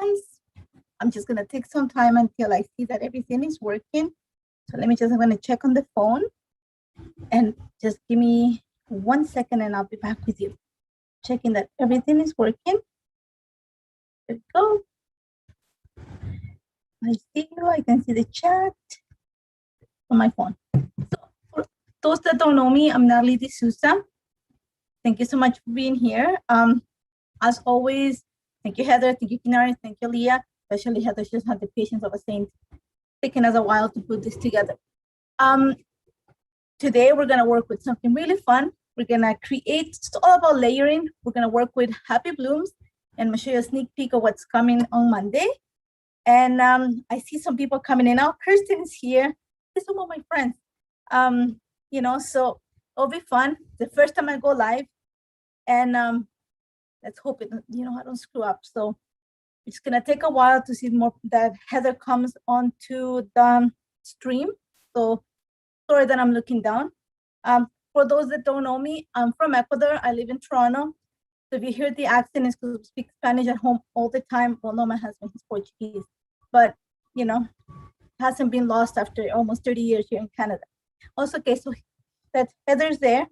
seconds. I'm just gonna take some time until I see that everything is working. So let me just, I'm gonna check on the phone and just give me 1 second and I'll be back with you. Checking that everything is working. There we go. I see you, I can see the chat on my phone. So for those that don't know me, I'm Nathalie D'Souza. Thank you so much for being here. As always, thank you, Heather. Thank you, Kinari. Thank you, Leah. Especially Heather, she just had the patience of a saint. Taking us a while to put this together. Today, we're gonna work with something really fun. We're gonna create, it's all about layering. We're gonna work with Happy Blooms, and I'm gonna show you a sneak peek of what's coming on Monday. And I see some people coming in now. Kirsten is here. These are some of my friends. You know, so it'll be fun. The first time I go live, and let's hope it, you know, I don't screw up. So it's gonna take a while to see more that Heather comes onto the stream. So sorry that I'm looking down. For those that don't know me, I'm from Ecuador. I live in Toronto. So if you hear the accent, it's because I speak Spanish at home all the time. Well, no, my husband is Portuguese, but you know, hasn't been lost after almost 30 years here in Canada. Also, okay, so that Heather's there.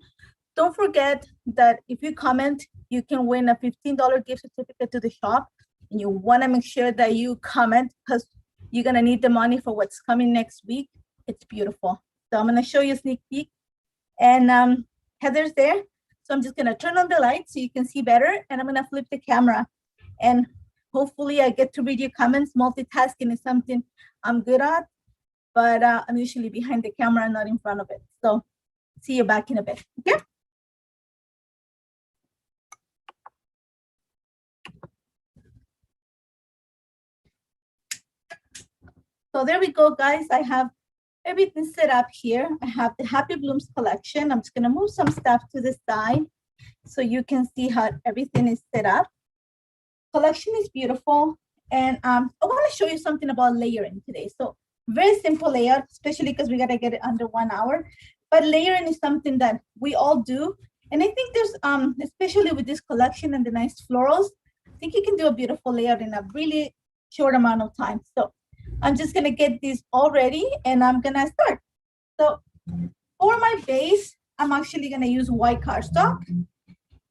Don't forget that if you comment, you can win a $15 gift certificate to the shop. And you want to make sure that you comment because you're going to need the money for what's coming next week. It's beautiful. So I'm going to show you a sneak peek. And Heather's there. So I'm just going to turn on the light so you can see better. And I'm going to flip the camera. And hopefully I get to read your comments. Multitasking is something I'm good at. But I'm usually behind the camera, not in front of it. So see you back in a bit. Okay? So there we go, guys. I have everything set up here. I have the Happy Blooms collection. I'm just gonna move some stuff to the side so you can see how everything is set up. Collection is beautiful. And I wanna show you something about layering today. So very simple layout, especially because we gotta get it under 1 hour. But layering is something that we all do. And I think there's, especially with this collection and the nice florals, I think you can do a beautiful layout in a really short amount of time. So I'm just gonna get this all ready and I'm gonna start. So for my base, I'm actually gonna use white cardstock.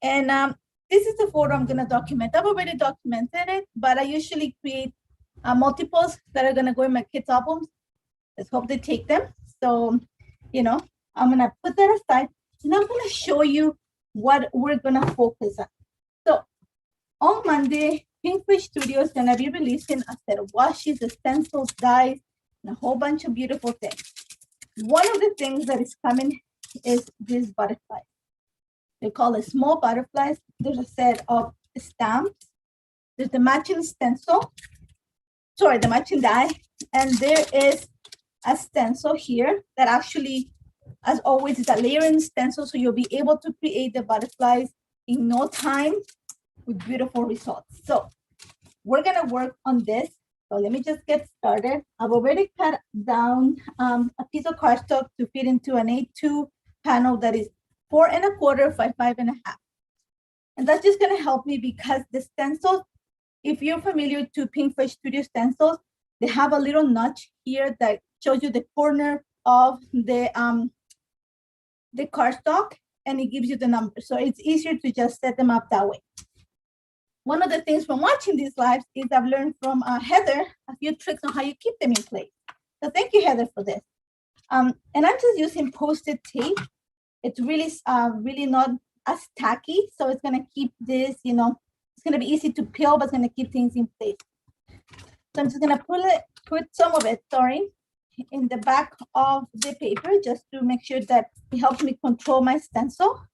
And this is the photo I'm gonna document. I've already documented it, but I usually create multiples that are gonna go in my kids' albums. Let's hope they take them. So, you know, I'm gonna put that aside. And I'm gonna show you what we're gonna focus on. So on Monday, Pinkfish Studio is gonna be releasing a set of washes, the stencils, dies, and a whole bunch of beautiful things. One of the things that is coming is this butterfly. They call it small butterflies. There's a set of stamps. There's the matching stencil, sorry, the matching die. And there is a stencil here that actually, as always, is a layering stencil. So you'll be able to create the butterflies in no time with beautiful results. So we're gonna work on this. So let me just get started. I've already cut down a piece of cardstock to fit into an A2 panel that is 4 1/4 by 5 1/2. And that's just gonna help me because the stencils, if you're familiar to Pinkfish Studio stencils, they have a little notch here that shows you the corner of the cardstock and it gives you the number. So it's easier to just set them up that way. One of the things from watching these lives is I've learned from Heather a few tricks on how you keep them in place. So thank you, Heather, for this. And I'm just using Post-it tape. It's really, really not as tacky. So it's gonna keep this, you know, it's gonna be easy to peel, but it's gonna keep things in place. So I'm just gonna put some of it, sorry, in the back of the paper just to make sure that it helps me control my stencil.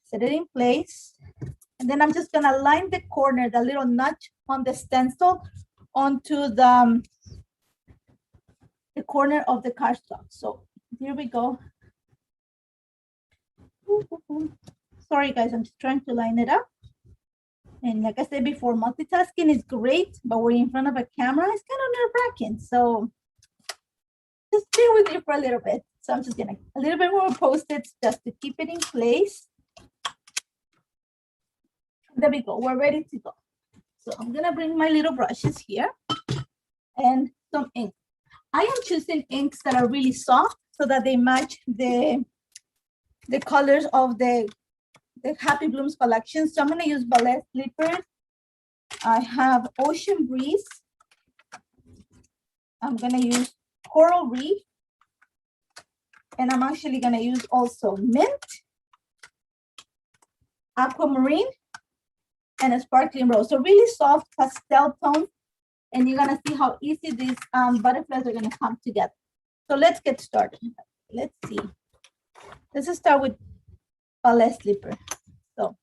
Set it in place. And then I'm just gonna line the corner, the little notch on the stencil onto the corner of the cardstock. So here we go. Sorry guys, I'm just trying to line it up. And like I said before, multitasking is great, but when you're in front of a camera, it's kind of nerve-wracking. So just bear with me for a little bit. So I'm just gonna a little bit more Post-its just to keep it in place. There we go, we're ready to go. So I'm gonna bring my little brushes here and some ink. I am choosing inks that are really soft so that they match the colors of the Happy Blooms collection. So I'm gonna use Ballet Slippers. I have Ocean Breeze. I'm gonna use Coral Reef. And I'm actually gonna use also Mint, Aquamarine, and a Sparkling Rose. So really soft pastel tones. And you're gonna see how easy these butterflies are gonna come together. So let's get started. Let's see. Let's start with Ballet Slipper. So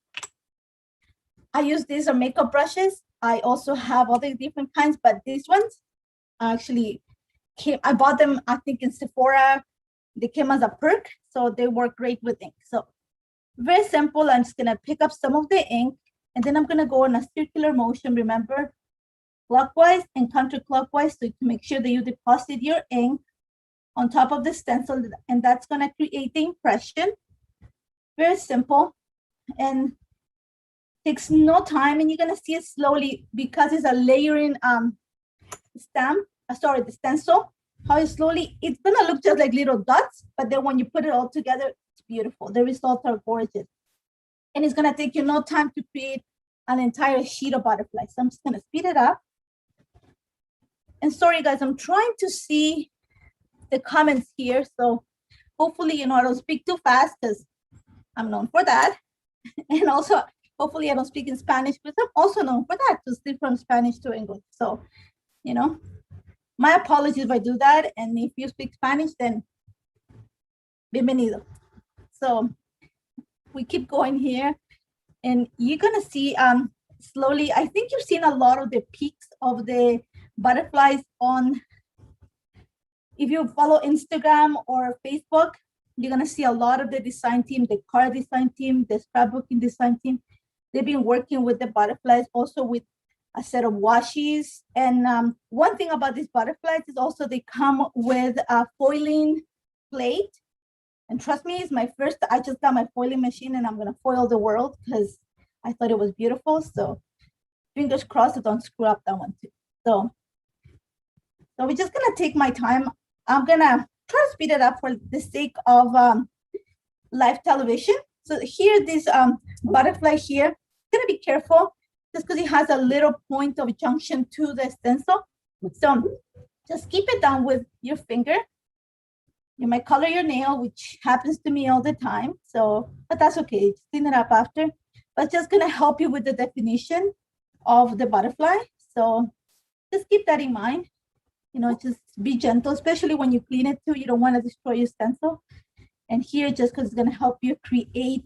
I use these are makeup brushes. I also have other different kinds, but these ones actually I bought them, I think, in Sephora. They came as a perk, so they work great with ink. So very simple. I'm just gonna pick up some of the ink, and then I'm gonna go in a circular motion. Remember, clockwise and counterclockwise, so you can make sure that you deposit your ink on top of the stencil, and that's gonna create the impression. Very simple, and takes no time, and you're gonna see it slowly because it's a layering stamp. The stencil. How it slowly, it's gonna look just like little dots, but then when you put it all together, it's beautiful. The results are gorgeous, and it's gonna take you no time to create an entire sheet of butterflies. So I'm just gonna speed it up. And sorry guys, I'm trying to see the comments here, so hopefully I don't speak too fast because I'm known for that. And also hopefully I don't speak in Spanish, but I'm also known for that, to speak from Spanish to English. So my apologies if I do that, and if you speak Spanish, then bienvenido. So we keep going here, and you're gonna see slowly, I think you've seen a lot of the peaks of the butterflies on, if you follow Instagram or Facebook, you're gonna see a lot of the design team, the card design team, the scrapbooking design team. They've been working with the butterflies, also with a set of washes. And one thing about these butterflies is also they come with a foiling plate. And trust me, it's my first, I just got my foiling machine, and I'm gonna foil the world because I thought it was beautiful. So fingers crossed, I don't screw up that one too. So we're just gonna take my time. I'm gonna try to speed it up for the sake of live television. So here, this butterfly here, gonna be careful just because it has a little point of junction to the stencil. So just keep it down with your finger. You might color your nail, which happens to me all the time. So, but that's okay, just clean it up after. But just gonna help you with the definition of the butterfly. So just keep that in mind. Just be gentle, especially when you clean it too. You don't want to destroy your stencil. And here, just because it's going to help you create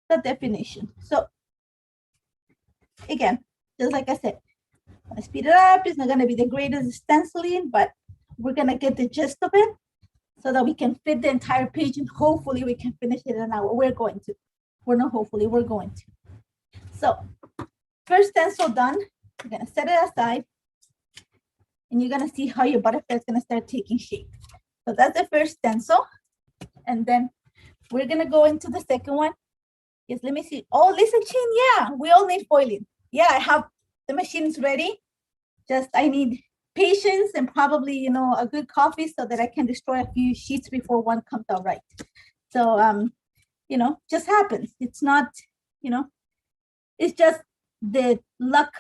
the definition. So again, just like I said, I speed it up. It's not going to be the greatest stenciling, but we're going to get the gist of it so that we can fit the entire page, and hopefully we can finish it in an hour. We're going to. We're not hopefully, we're going to. So first stencil done. We're going to set it aside. And you're gonna see how your butterfly is gonna start taking shape. So that's the first stencil. And then we're gonna go into the second one. Yes, let me see. Oh, listen, Chin, yeah, we all need foiling. Yeah, I have the machines ready. Just I need patience and probably, a good coffee so that I can destroy a few sheets before one comes out right. So, just happens. It's not, it's just the luck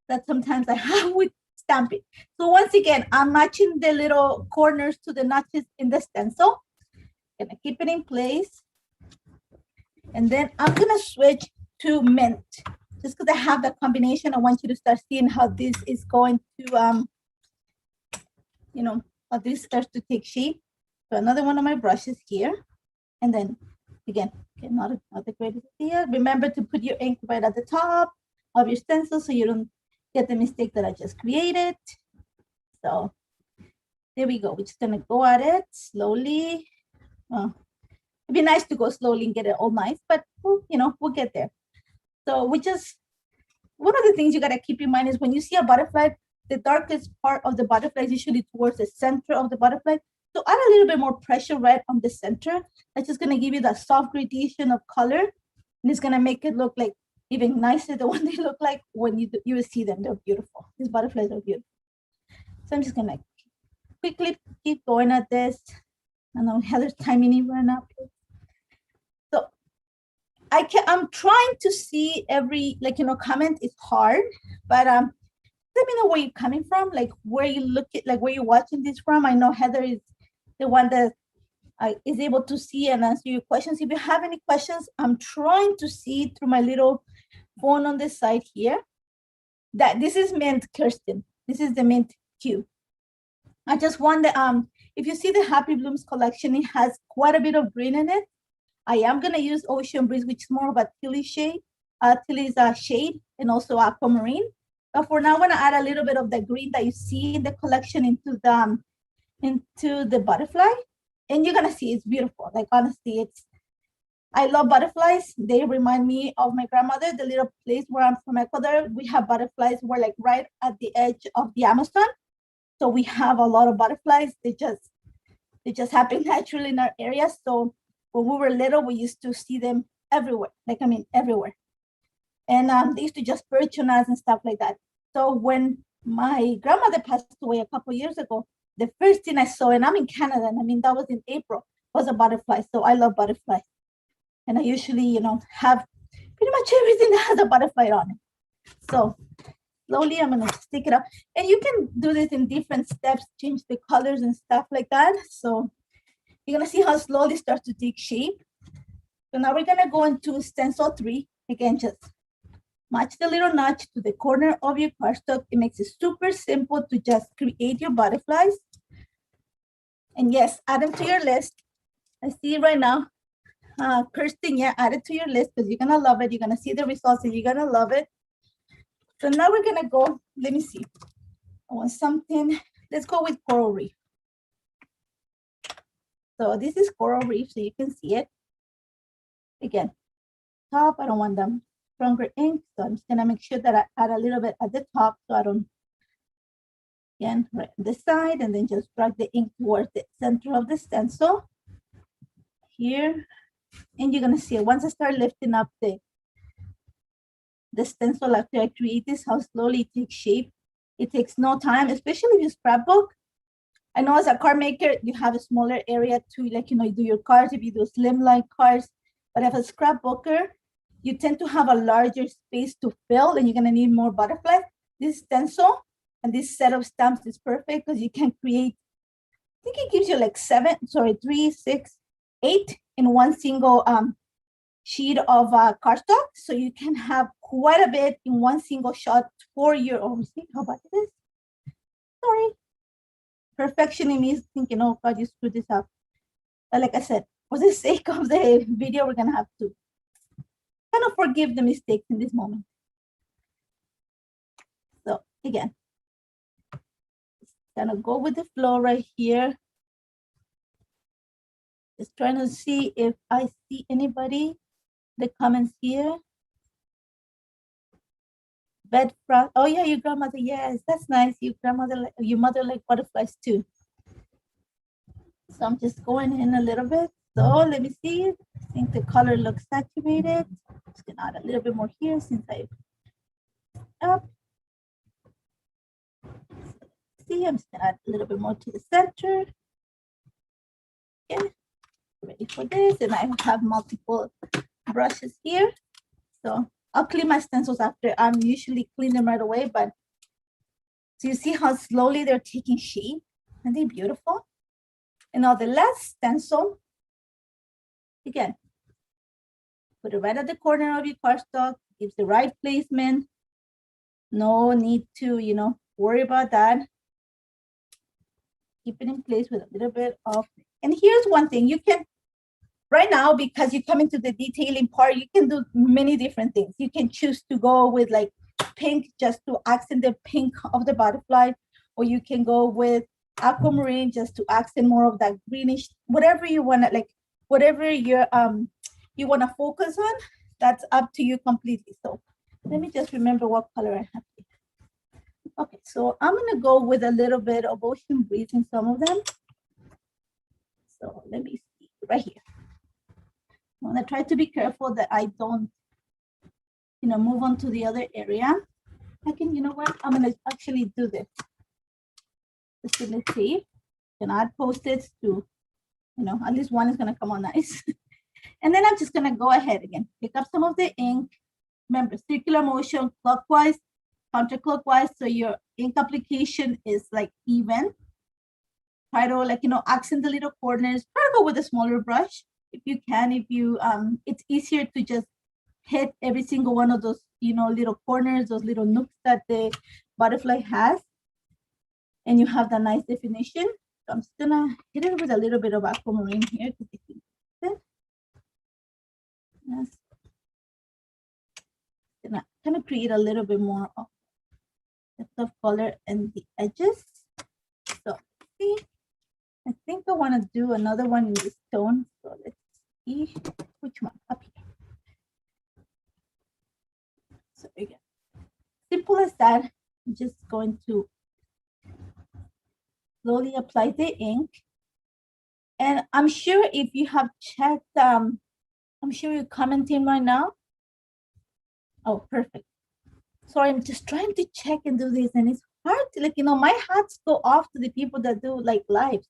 that sometimes I have with stamping. So once again, I'm matching the little corners to the notches in the stencil. Gonna keep it in place. And then I'm gonna switch to Mint. Just because I have that combination, I want you to start seeing how this is going to, how this starts to take shape. So another one of my brushes here. And then again, okay, not the greatest idea. Remember to put your ink right at the top of your stencil so you don't get the mistake that I just created. So there we go. We're just gonna go at it slowly. It'd be nice to go slowly and get it all nice, but we'll get there. So one of the things you gotta keep in mind is when you see a butterfly, the darkest part of the butterfly is usually towards the center of the butterfly. So add a little bit more pressure right on the center. That's just gonna give you that soft gradation of color, and it's gonna make it look like even nicer than what they look like when you will see them. They're beautiful. These butterflies are beautiful. So I'm just gonna quickly keep going at this. I know Heather's timing it right now. So I'm trying to see every, like, comment is hard, but let me know where you're coming from, like where you look at, like where you're watching this from. I know Heather is the one that is able to see and answer your questions. If you have any questions, I'm trying to see through my little phone on the side here that this is mint Kirsten. This is the mint Q. I just want the, if you see the Happy Blooms collection, it has quite a bit of green in it. I am gonna use Ocean Breeze, which is more of a Tilly shade, Tilly's shade, and also aquamarine. But for now, I'm gonna add a little bit of the green that you see in the collection into the butterfly. And you're gonna see it's beautiful. Like honestly, I love butterflies. They remind me of my grandmother, the little place where I'm from, Ecuador. We have butterflies. We're like right at the edge of the Amazon. So we have a lot of butterflies. They just happen naturally in our area. So when we were little, we used to see them everywhere. Like, I mean, everywhere. And they used to just perch on us and stuff like that. So when my grandmother passed away a couple of years ago, the first thing I saw, and I'm in Canada, and I mean, that was in April, was a butterfly. So I love butterflies. And I usually, have pretty much everything that has a butterfly on it. So slowly, I'm gonna stick it up. And you can do this in different steps, change the colors and stuff like that. So you're gonna see how slowly it starts to take shape. So now we're gonna go into stencil 3. Again, just match the little notch to the corner of your cardstock. It makes it super simple to just create your butterflies. And yes, add them to your list. I see right now, Kirsten, yeah, add it to your list because you're gonna love it. You're gonna see the results and you're gonna love it. So now we're gonna go, let me see. I want something, let's go with coral reef. So this is coral reef, so you can see it. Again, top, I don't want them stronger ink, so I'm just gonna make sure that I add a little bit at the top so I don't, again, right on this side, and then just drag the ink towards the center of the stencil here. And you're gonna see it once I start lifting up the stencil after I create this, how slowly it takes shape. It takes no time, especially if you scrapbook. I know as a card maker, you have a smaller area to, like, you do your cards if you do slimline cards. But as a scrapbooker, you tend to have a larger space to fill and you're gonna need more butterflies. This stencil and this set of stamps is perfect because you can create, I think it gives you like 3, 6, 8 in one single sheet of cardstock. So you can have quite a bit in one single shot for your own. See how about this? Sorry. Perfection in me thinking, oh God, you screwed this up. But like I said, for the sake of the video, we're gonna have to kind of forgive the mistakes in this moment. So again, gonna go with the flow right here. Just trying to see if I see anybody. The comments here. Bed front. Oh yeah, your grandmother. Yes, that's nice. Your mother like butterflies too. So I'm just going in a little bit. So let me see. I think the color looks saturated. Just gonna add a little bit more here since I up. See, I'm just gonna add a little bit more to the center. Okay, ready for this, and I have multiple brushes here. So I'll clean my stencils after. I'm usually clean them right away, but so you see how slowly they're taking shape. Aren't they beautiful? And now the last stencil, again, put it right at the corner of your cardstock, gives the right placement. No need to, worry about that. Keep it in place with a little bit of, and here's one thing you can, right now, because you come into the detailing part, you can do many different things. You can choose to go with like pink just to accent the pink of the butterfly, or you can go with aquamarine just to accent more of that greenish, whatever you want to, like whatever you want to focus on, that's up to you completely. So let me just remember what color I have here. Okay, so I'm gonna go with a little bit of Ocean Breeze in some of them. So let me see right here. I'm gonna try to be careful that I don't, move on to the other area. I can, you know what, I'm gonna actually do this. Just let's see, can add post-its to, at least one is gonna come out nice. And then I'm just gonna go ahead again, pick up some of the ink. Remember, circular motion, clockwise, counterclockwise, so your ink application is like even. Try to accent the little corners. Try to go with a smaller brush if you can. If you it's easier to just hit every single one of those little corners, those little nooks that the butterfly has, and you have that nice definition. So I'm just gonna hit it with a little bit of aquamarine here to define it. Yes. Gonna kind of create a little bit more of depth of color in the edges. So see, I think I want to do another one in this tone. So let's see which one up here. So again, simple as that. I'm just going to slowly apply the ink. And I'm sure if you have checked, I'm sure you're commenting right now. Oh, perfect. Sorry, I'm just trying to check and do this, and it's hard to, my hats go off to the people that do lives.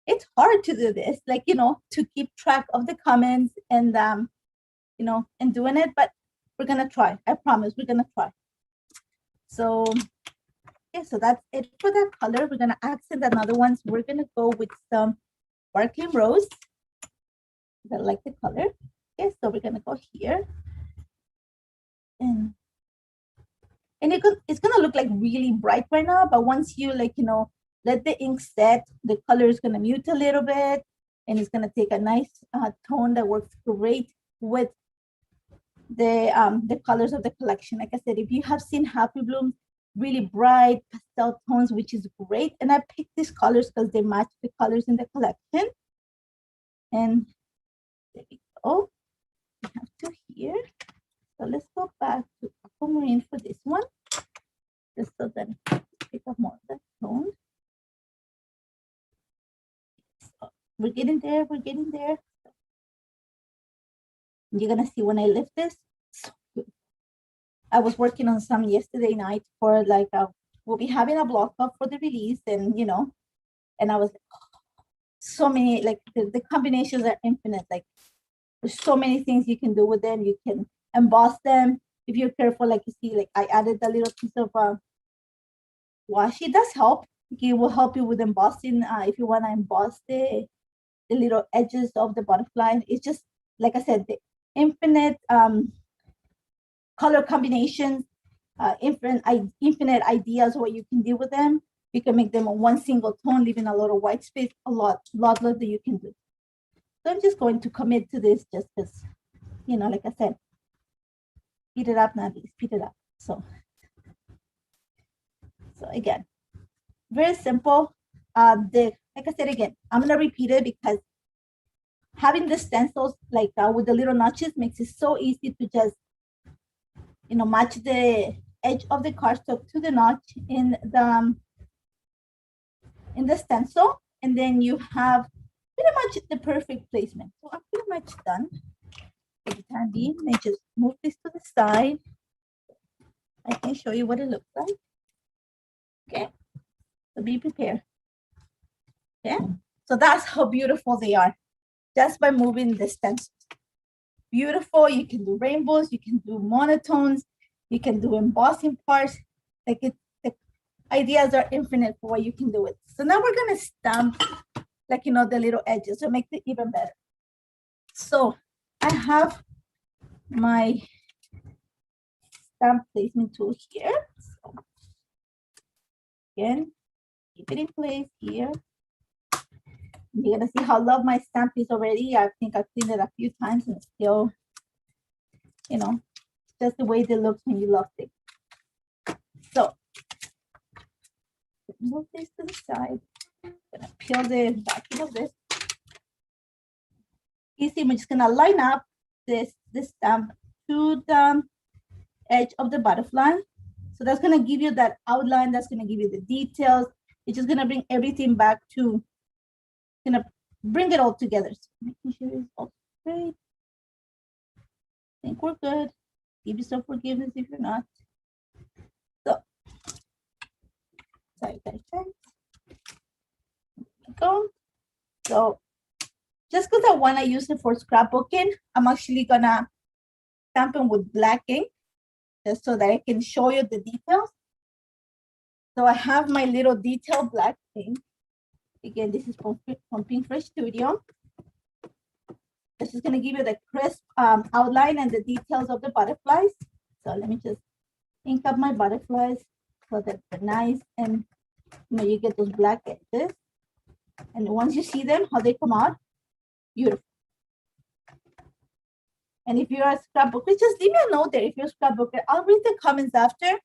It's hard to do this, to keep track of the comments and, and doing it, but we're gonna try. I promise we're gonna try. So, yeah, so that's it for that color. We're gonna accent another one. So we're gonna go with some sparkling rose. I like the color. Okay, so we're gonna go here. And it's gonna look like really bright right now, but once you let the ink set, the color is gonna mute a little bit, and it's gonna take a nice tone that works great with the colors of the collection. Like I said, if you have seen Happy Blooms, really bright pastel tones, which is great. And I picked these colors because they match the colors in the collection. And there we go. We have two here. So let's go back to aquamarine for this one, just so that I pick up more of that tone. So we're getting there, we're getting there. You're gonna see when I lift this, so good. I was working on some yesterday night for we'll be having a block up for the release, and and I was like, oh, so many, the combinations are infinite. There's so many things you can do with them. You can emboss them if you're careful. You see, I added a little piece of washi. It does help. It will help you with embossing if you want to emboss the little edges of the butterfly. It's just, like I said, the infinite color combinations, infinite ideas of what you can do with them. You can make them on one single tone, leaving a lot of white space, a lot that you can do. So I'm just going to commit to this just because, like I said, speed it up, Nathalie, speed it up. So again, very simple. Like I said, again, I'm gonna repeat it because having the stencils with the little notches makes it so easy to just, match the edge of the cardstock to the notch in the stencil, and then you have pretty much the perfect placement. So I'm pretty much done for the time being. Let me just move this to the side. I can show you what it looks like. Okay, so be prepared. Okay, so that's how beautiful they are, just by moving the stencils. Beautiful. You can do rainbows, you can do monotones, you can do embossing parts. The ideas are infinite for what you can do with. So now we're gonna stamp the little edges to make it even better. So I have my stamp placement tool here. So again, keep it in place here. You're gonna see how I love my stamp is already. I think I've cleaned it a few times and still, just the way they look when you love it. So move this to the side. I'm gonna peel the backing of this. You see, I'm just gonna line up this stamp to the edge of the butterfly. So that's gonna give you that outline. That's gonna give you the details. It's just gonna bring everything back to, gonna bring it all together. So making sure it's all straight. I think we're good. Give yourself forgiveness if you're not. So, sorry. Go. So, just because I want to use it for scrapbooking, I'm actually gonna stamp it with black ink, just so that I can show you the details. So I have my little detail black ink. Again, this is from Pink Fresh Studio. This is gonna give you the crisp outline and the details of the butterflies. So let me just ink up my butterflies so that they're nice, and you get those black edges. And once you see them, how they come out, beautiful. And if you're a scrapbooker, just leave me a note there. If you're a scrapbooker, I'll read the comments after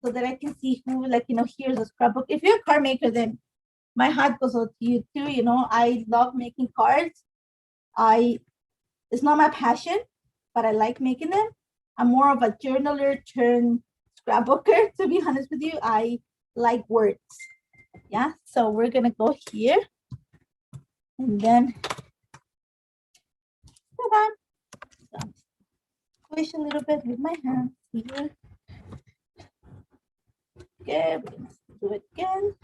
so that I can see who, here's a scrapbook. If you're a card maker, then my heart goes out to you too. I love making cards. It's not my passion, but I like making them. I'm more of a journaler turned scrapbooker, to be honest with you. I like words. Yeah, so we're gonna go here. And then squish a little bit with my hands here. Okay, we're gonna do it again.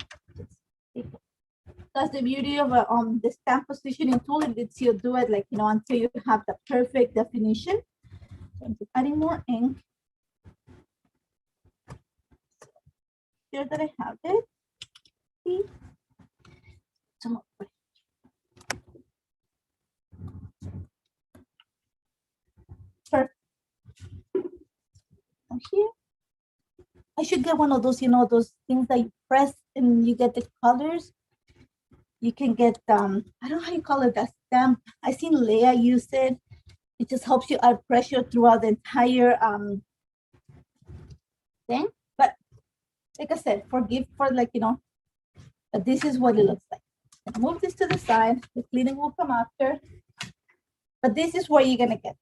That's the beauty of the stamp positioning tool. It lets you do it until you have the perfect definition. So I'm just adding more ink. So here that I have it. See? Some more. Perfect. And here, I should get one of those, those things that you press and you get the colors. You can get, I don't know how you call it, that stamp. I seen Leia use it. It just helps you add pressure throughout the entire thing. But like I said, but this is what it looks like. Move this to the side. The cleaning will come after. But this is what you're gonna get.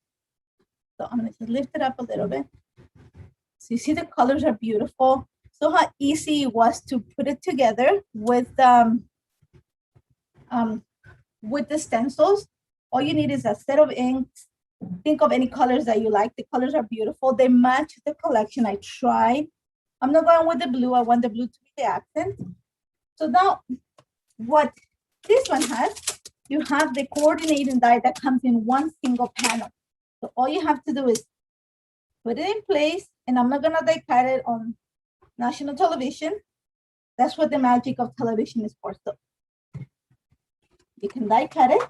So I'm gonna just lift it up a little bit. So you see the colors are beautiful. So how easy it was to put it together with the stencils. All you need is a set of inks. Think of any colors that you like. The colors are beautiful. They match the collection. I tried. I'm not going with the blue. I want the blue to be the accent. So now what this one has, you have the coordinating die that comes in one single panel. So all you have to do is put it in place, and I'm not gonna die cut it on national television. That's what the magic of television is for. So you can die cut it.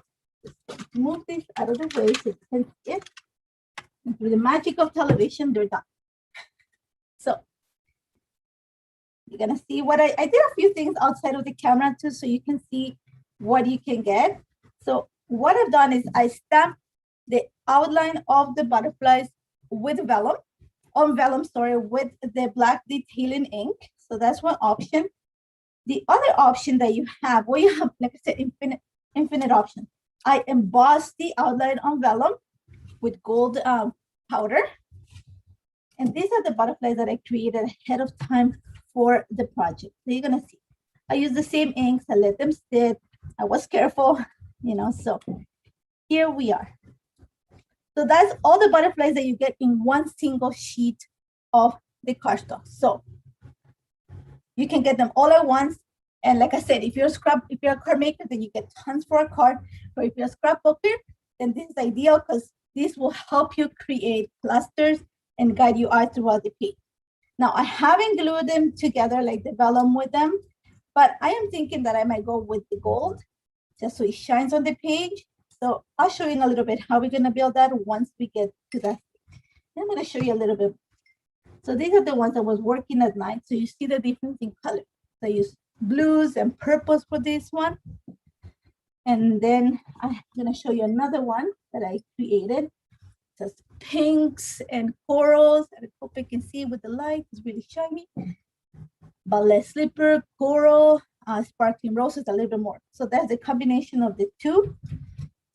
Just move this out of the way so you can see it. And through the magic of television, they're done. So you're gonna see what I did a few things outside of the camera too, so you can see what you can get. So what I've done is I stamped the outline of the butterflies with vellum, with the black detailing ink. So that's one option. The other option that you have, well, you have, like I said, infinite options. I embossed the outline on vellum with gold powder. And these are the butterflies that I created ahead of time for the project. So you're gonna see, I use the same inks, I let them sit. I was careful, so here we are. So that's all the butterflies that you get in one single sheet of the cardstock. So you can get them all at once. And like I said, if you're a card maker, then you get tons for a card. Or if you're a scrapbooker, then this is ideal because this will help you create clusters and guide you out throughout the page. Now, I haven't glued them together like the vellum with them, but I am thinking that I might go with the gold just so it shines on the page. So I'll show you in a little bit how we're going to build that once we get to that. I'm going to show you a little bit. So these are the ones I was working at night. So you see the difference in color. So I use blues and purples for this one. And then I'm going to show you another one that I created. Just pinks and corals. I hope you can see with the light. It's really shiny. Ballet slipper, coral, sparkling roses, a little bit more. So that's a combination of the two.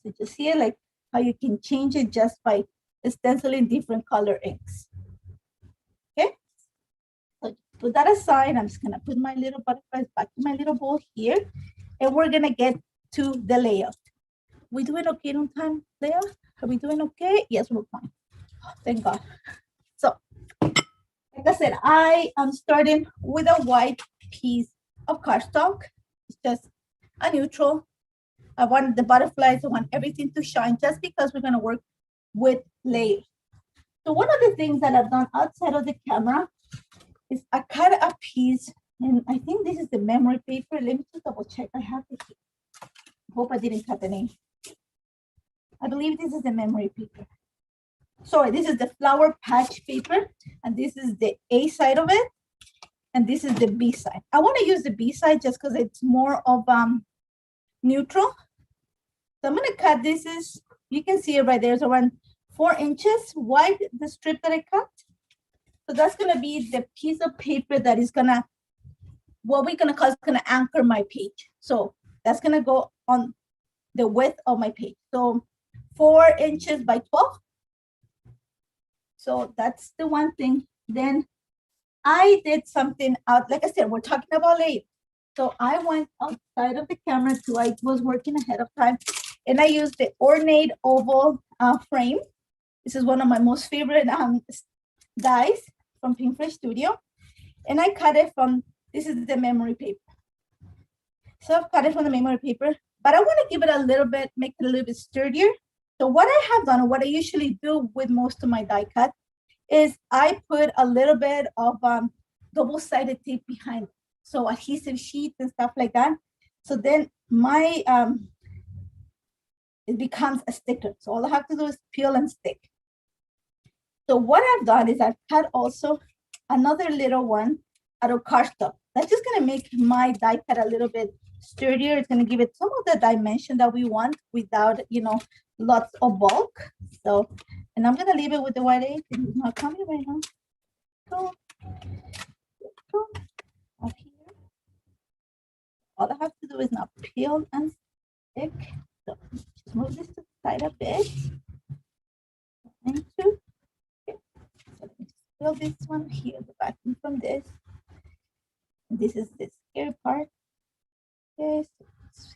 So just see like how you can change it just by stenciling different color inks. Okay. So put that aside. I'm just gonna put my little butterflies back in my little bowl here, and we're gonna get to the layout. We doing okay on time, Leah? Are we doing okay? Yes, we're fine. Thank God. So, like I said, I am starting with a white piece of cardstock. It's just a neutral. I want the butterflies, I want everything to shine just because we're gonna work with layers. So one of the things that I've done outside of the camera is I cut a piece, and I think this is the memory paper. Let me just double check. I have it here. Hope I didn't cut the name. I believe this is the memory paper. Sorry, this is the flower patch paper, and this is the A side of it, and this is the B side. I want to use the B side just because it's more of neutral. So I'm going to cut this. Is you can see it right there. It's around 4 inches wide, the strip that I cut. So that's going to be the piece of paper that is going to, what we're going to call is going to anchor my page. So that's going to go on the width of my page. So 4 inches by 12. So that's the one thing. Then I did something out, like I said, we're talking about layers. So I went outside of the camera too. I was working ahead of time, and I used the ornate oval frame. This is one of my most favorite dies from Pinkfresh Studio. And I cut it from, this is the memory paper. So I've cut it from the memory paper, but I want to give it a little bit, make it a little bit sturdier. So what I have done, or what I usually do with most of my die cut, is I put a little bit of double-sided tape behind it. So adhesive sheets and stuff like that. So then my, it becomes a sticker. So all I have to do is peel and stick. So what I've done is I've cut also another little one out of cardstock. That's just gonna make my die cut a little bit sturdier. It's gonna give it some of the dimension that we want without, you know, lots of bulk. So, and I'm gonna leave it with the white ink. It's not coming right now. Go. Up here. All I have to do is now peel and stick. So just move this to the side a bit. So let me just peel this one here, the backing from this. And this is the scary part. Okay, so let's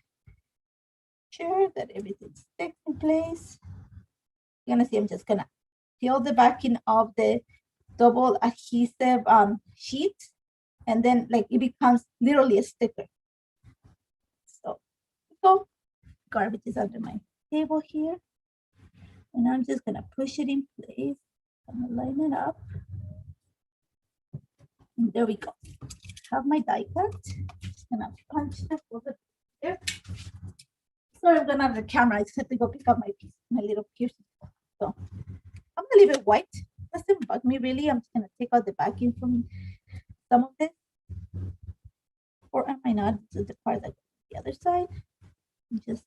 sure that everything sticks in place. You're gonna see I'm just gonna peel the backing of the double adhesive sheet, and then like it becomes literally a sticker. So garbage is under my table here, and I'm just gonna push it in place. I'm gonna line it up, and there we go. Have my die cut. Just gonna punch it over there. Sorry, I'm gonna have the camera. I just had to go pick up my little piercing. So I'm gonna leave it white. Doesn't bug me really. I'm just gonna take out the backing from some of this, or am I not? This is the part that's the other side. Just,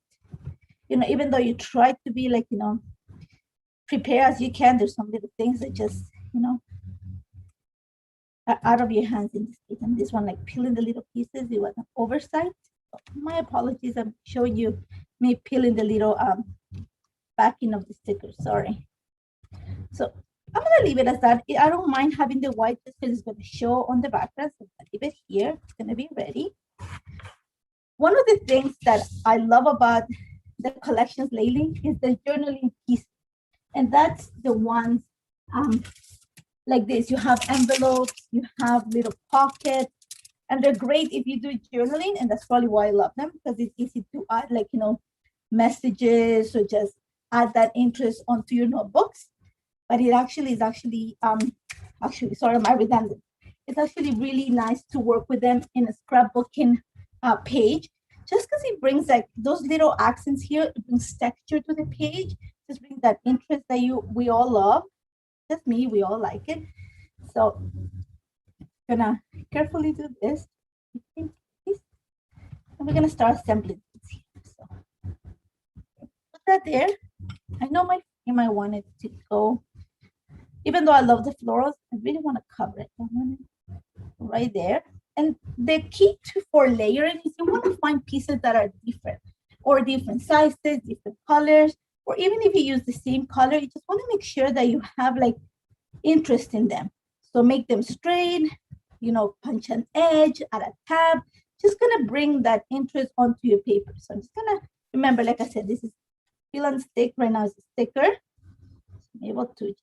you know, even though you try to be like, you know, prepare as you can, there's some little things that just, you know, are out of your hands in this case. And this one, like peeling the little pieces, it was an oversight. So my apologies. I'm showing you me peeling the little backing of the sticker. Sorry. So I'm gonna leave it as that. I don't mind having the white just because it's gonna show on the background. So I'll leave it here. It's gonna be ready. One of the things that I love about the collections lately is the journaling piece. And that's the ones like this. You have envelopes, you have little pockets, and they're great if you do journaling. And that's probably why I love them, because it's easy to add, like, you know, messages, or just add that interest onto your notebooks. But it actually is sorry, am I redundant? It's actually really nice to work with them in a scrapbooking page, just because it brings like those little accents here. It brings texture to the page, just brings that interest that we all love. Just me, we all like it. So I'm gonna carefully do this, and we're gonna start assembling this here. So put that there. I know my frame, I want it to go, even though I love the florals, I really want to cover it. I want it right there. And the key for layering is you want to find pieces that are different, or different sizes, different colors, or even if you use the same color, you just want to make sure that you have like interest in them. So make them straight, you know, punch an edge, add a tab, just gonna bring that interest onto your paper. So I'm just gonna remember, like I said, this is peel and stick. Right now it's a sticker. So I'm able to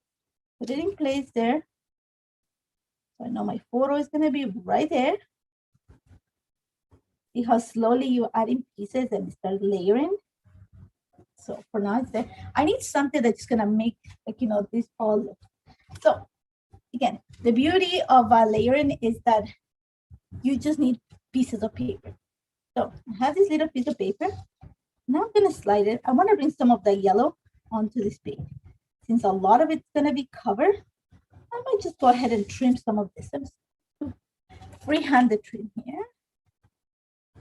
Put it in place there. So I know my photo is going to be right there. See how slowly you add in pieces and start layering. So for now it's there. I need something that's going to make, like, you know, this all look. So again, the beauty of layering is that you just need pieces of paper. So I have this little piece of paper. Now I'm going to slide it. I want to bring some of the yellow onto this page. Since a lot of it's going to be covered, I might just go ahead and trim some of this. Free-handed trim here.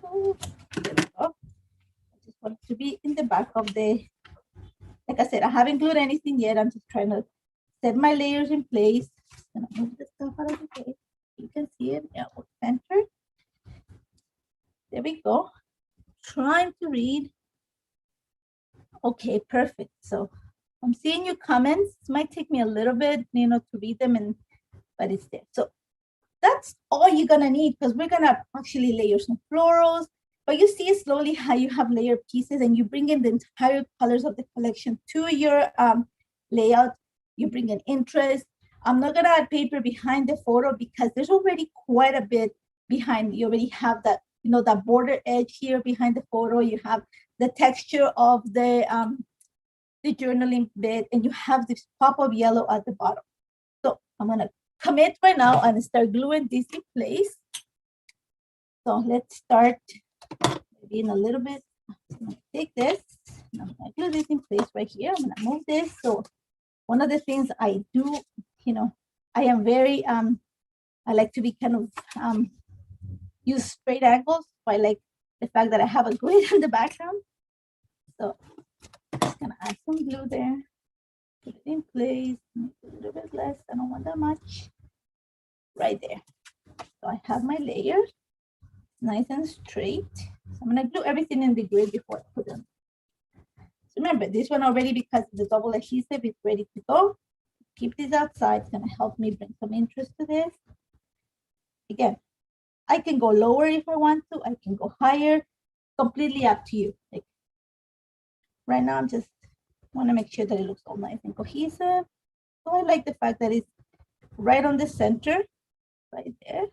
Oh, there we go. I just want it to be in the back of the, like I said, I haven't glued anything yet. I'm just trying to set my layers in place. I'm gonna move the stuff out of the way. You can see it. Yeah, we'll center. There we go. Trying to read. Okay, perfect. So I'm seeing your comments. It might take me a little bit, you know, to read them, but it's there. So that's all you're gonna need, because we're gonna actually layer some florals. But you see slowly how you have layered pieces and you bring in the entire colors of the collection to your layout. You bring in interest. I'm not gonna add paper behind the photo because there's already quite a bit behind. You already have that, you know, that border edge here behind the photo. You have the texture of the journaling bit, and you have this pop of yellow at the bottom. So I'm gonna commit right now and start gluing this in place. So let's start maybe in a little bit. I'm gonna take this and I'm gonna glue this in place right here. I'm gonna move this. So one of the things I do, you know, I am very I like to be kind of use straight angles. So I like the fact that I have a grid in the background. So I'm just gonna add some glue there. Put it in place, make it a little bit less. I don't want that much. Right there. So I have my layers nice and straight. So I'm gonna glue everything in the grid before I put them. So remember, this one already, because the double adhesive is ready to go. Keep this outside. It's gonna help me bring some interest to this. Again, I can go lower if I want to. I can go higher. Completely up to you. Like right now, I'm just want to make sure that it looks all nice and cohesive. So I like the fact that it's right on the center, right there.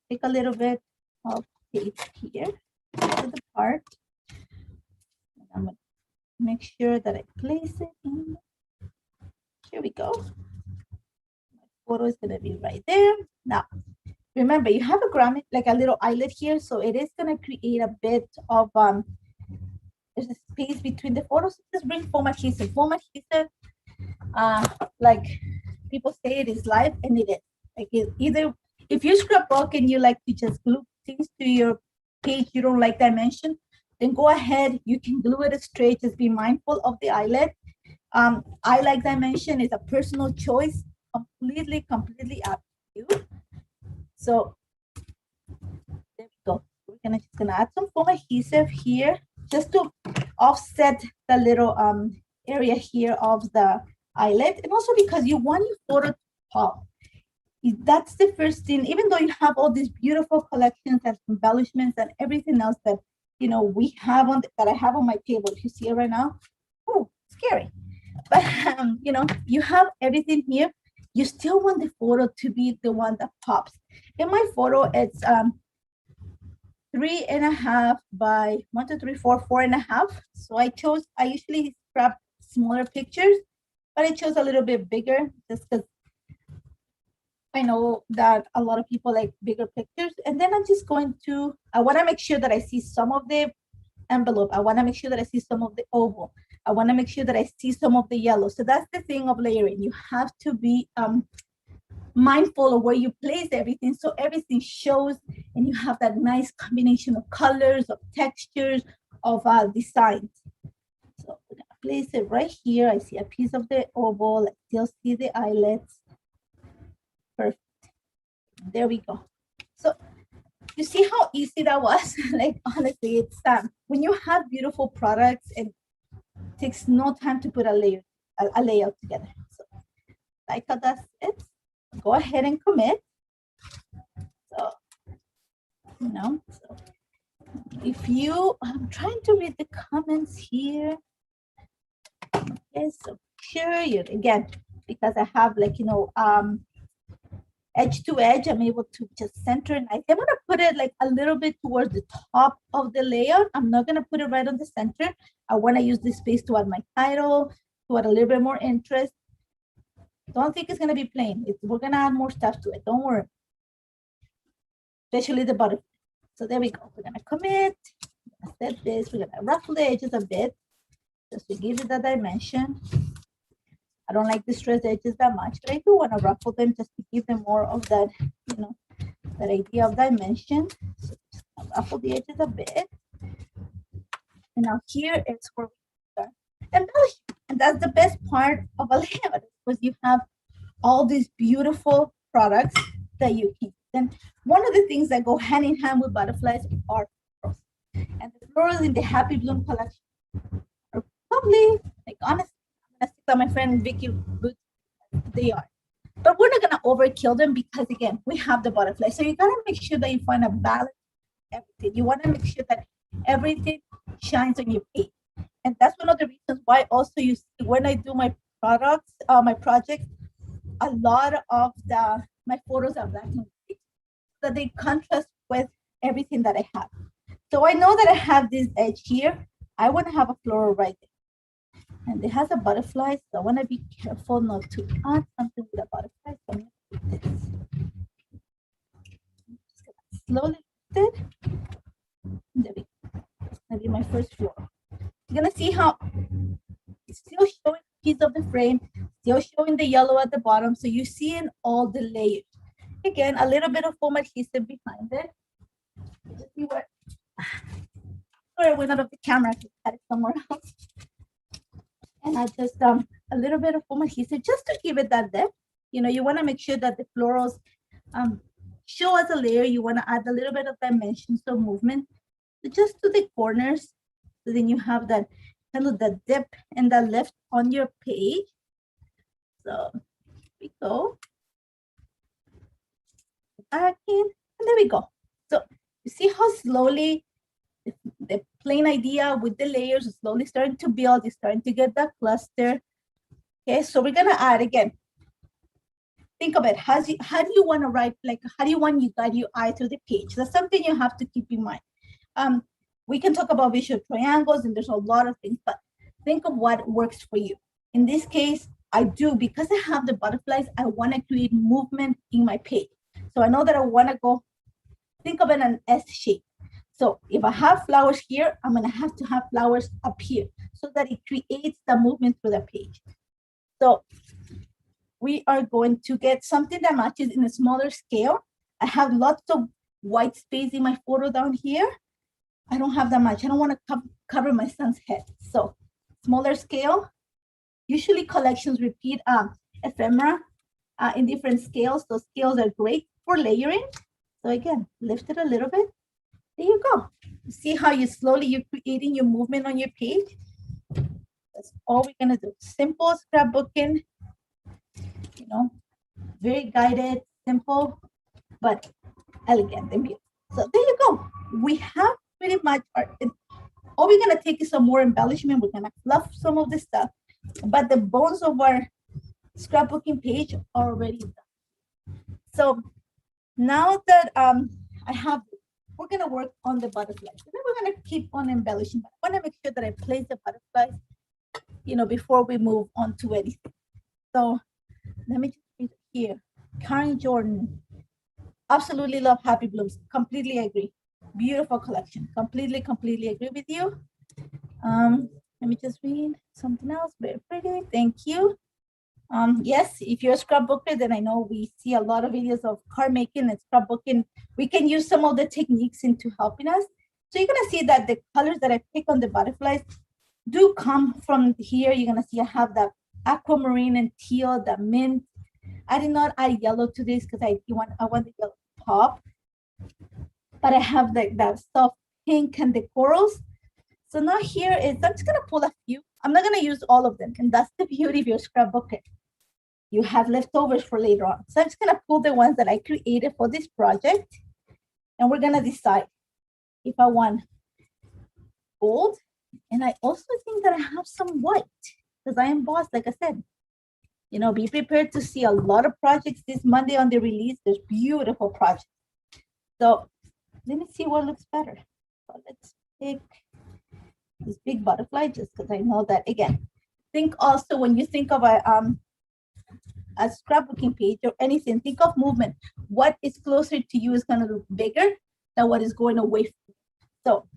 Take a little bit of tape here to the part. And I'm going to make sure that I place it in. Here we go. My photo is going to be right there. Now, remember, you have a grommet, like a little eyelet here, so it is going to create a bit of there's a space between the photos. Just bring foam adhesive. Foam adhesive, like people say, it is life, and it is. Like either if you scrapbook and you like to just glue things to your page, you don't like dimension, then go ahead. You can glue it straight. Just be mindful of the eyelet. I like dimension. It's a personal choice. Completely up to you. So there we go. We're just gonna add some foam adhesive here, just to offset the little area here of the eyelet, and also because you want your photo to pop. That's the first thing. Even though you have all these beautiful collections and embellishments and everything else that, you know, we have on that I have on my table. If you see it right now, oh, scary. But you know, you have everything here. You still want the photo to be the one that pops. In my photo, it's 3.5 by 1, 2, 3, 4, 4.5. So I usually scrap smaller pictures, but I chose a little bit bigger just because I know that a lot of people like bigger pictures. And then I'm just going to, I want to make sure that I see some of the envelope. I want to make sure that I see some of the oval. I want to make sure that I see some of the yellow. So that's the thing of layering. You have to be mindful of where you place everything, so everything shows and you have that nice combination of colors, of textures, of designs. So I'm gonna place it right here. I see a piece of the oval. I still see the eyelets. Perfect. There we go. So you see how easy that was? Like honestly, it's when you have beautiful products, it takes no time to put a layout together. So like how that's it. Go ahead and commit. So, you know, so if you, I'm trying to read the comments here. Okay, so sure you, again, because I have like, edge to edge, I'm able to just center it. I'm gonna put it like a little bit towards the top of the layout. I'm not gonna put it right on the center. I wanna use this space to add my title, to add a little bit more interest. Don't think it's gonna be plain. We're gonna add more stuff to it, don't worry. Especially the butterfly. So there we go, we're gonna commit, set this, we're gonna ruffle the edges a bit, just to give it that dimension. I don't like the stressed edges that much, but I do want to ruffle them just to give them more of that, that idea of dimension. So just ruffle the edges a bit. And now here is where we start embellishing. And that's the best part of a layout, because you have all these beautiful products that you can use. And one of the things that go hand in hand with butterflies are florals. And the florals in the Happy Bloom collection are lovely, like honestly. That my friend Vicky Boots, they are, but we're not gonna overkill them because again we have the butterfly. So you gotta make sure that you find a balance. Everything you want to make sure that everything shines on your page, and that's one of the reasons why also you see when I do my products, my projects, a lot of my photos are black and white, so they contrast with everything that I have. So I know that I have this edge here. I want to have a floral right there. And it has a butterfly, so I want to be careful not to add something with a butterfly. So I'm going to do this. Just gonna slowly lift it. There we go. That's going to be my first floor. You're going to see how it's still showing a piece of the frame, still showing the yellow at the bottom. So you're seeing all the layers. Again, a little bit of foam adhesive behind it. Just see where. Sorry, I went out of the camera. I had it somewhere else. And I just a little bit of foam adhesive just to give it that depth. You want to make sure that the florals show as a layer. You want to add a little bit of dimension, so movement, just to the corners. So then you have that kind of the dip and the lift on your page. So here we go. Back in, and there we go. So you see how slowly the plain idea with the layers is slowly starting to build, is starting to get that cluster. Okay, so we're gonna add again. Think of it, how do you want to write, like how do you want you guide your eye through the page? That's something you have to keep in mind. We can talk about visual triangles and there's a lot of things, but think of what works for you. In this case, I do, because I have the butterflies, I want to create movement in my page. So I know that I want to go, think of it an S shape. So if I have flowers here, I'm going to have flowers up here so that it creates the movement through the page. So we are going to get something that matches in a smaller scale. I have lots of white space in my photo down here. I don't have that much. I don't want to cover my son's head. So smaller scale. Usually collections repeat ephemera in different scales. Those scales are great for layering. So again, lift it a little bit. There you go. See how you're creating your movement on your page? That's all we're gonna do. Simple scrapbooking, very guided, simple, but elegant and beautiful. So there you go. We have pretty much all we're gonna take is some more embellishment. We're gonna fluff some of this stuff, but the bones of our scrapbooking page are already done. So now that we're gonna work on the butterflies. And then we're gonna keep on embellishing. But I wanna make sure that I place the butterflies, before we move on to anything. So let me just read here. Karen Jordan, absolutely love Happy Blooms. Completely agree. Beautiful collection. Completely agree with you. Let me just read something else. Very pretty. Thank you. Yes, if you're a scrapbooker, then I know we see a lot of videos of card making and scrapbooking. We can use some of the techniques into helping us. So you're gonna see that the colors that I pick on the butterflies do come from here. You're gonna see I have the aquamarine and teal, the mint. I did not add yellow to this because I want the yellow to pop. But I have the soft pink and the corals. So now here is, I'm just gonna pull a few. I'm not gonna use all of them, and that's the beauty of your scrapbooker. You have leftovers for later on. So I'm just gonna pull the ones that I created for this project, and we're gonna decide if I want gold, and I also think that I have some white. because I emboss, like I said. You know, be prepared to see a lot of projects this Monday on the release. There's beautiful projects. So let me see what looks better. So let's pick this big butterfly just because I know that, again, think also when you think of a scrapbooking page or anything, think of movement. What is closer to you is going to look bigger than what is going away from you. So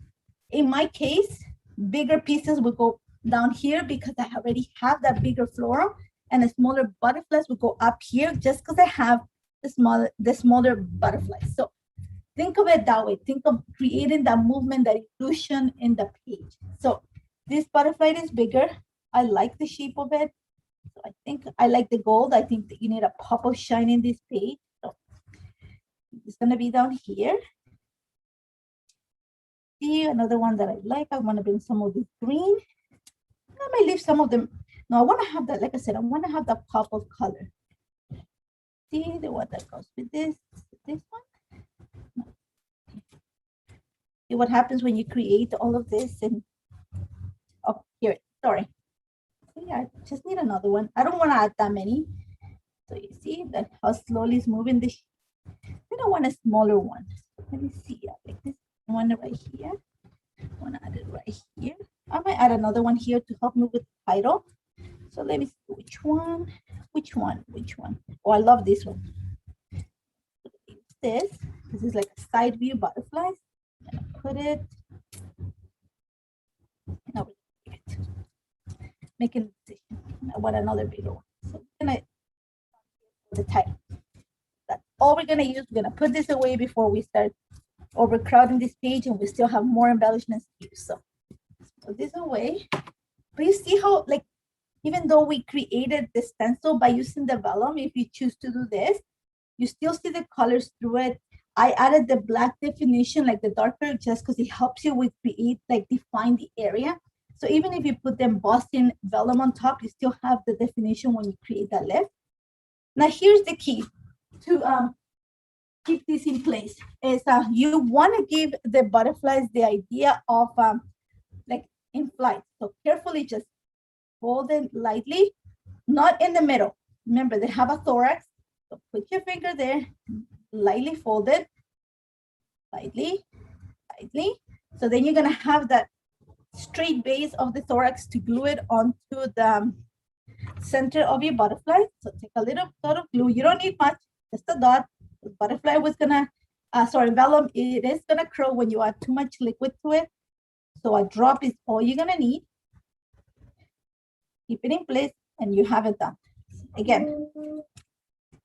in my case, bigger pieces will go down here because I already have that bigger floral, and the smaller butterflies will go up here just because I have the smaller butterflies. So think of it that way. Think of creating that movement, that illusion in the page. So this butterfly is bigger. I like the shape of it. So I think I like the gold. I think that you need a pop of shine in this page. So it's going to be down here. See, another one that I like. I want to bring some of this green. I might leave some of them. No, I want to have that, like I said, I want to have that pop of color. See the one that goes with this one. No. See what happens when you create all of this and, oh, here, sorry. Yeah, I just need another one. I don't want to add that many. So you see that how slowly it's moving this. I don't want a smaller one. Let me see. I like this one right here. I want to add it right here. I might add another one here to help me with the title. So let me see which one. Oh, I love this one. This is like a side view butterfly. I'm gonna put it. No, making a decision. I want another bigger one. So I'm gonna the title. That's all we're gonna use. We're gonna put this away before we start overcrowding this page, and we still have more embellishments to use. So put this away. But you see how, like, even though we created the stencil by using the vellum, if you choose to do this, you still see the colors through it. I added the black definition, like the darker, just because it helps you with create, like define the area. So even if you put the embossing vellum on top, you still have the definition when you create that lift. Now here's the key to keep this in place is you want to give the butterflies the idea of like in flight. So carefully just fold it lightly, not in the middle. Remember, they have a thorax. So put your finger there, lightly fold it, lightly. So then you're going to have that straight base of the thorax to glue it onto the center of your butterfly. So take a little dot of glue. You don't need much, just a dot. The butterfly was going to, vellum, it is going to curl when you add too much liquid to it. So a drop is all you're going to need. Keep it in place and you have it done. Again,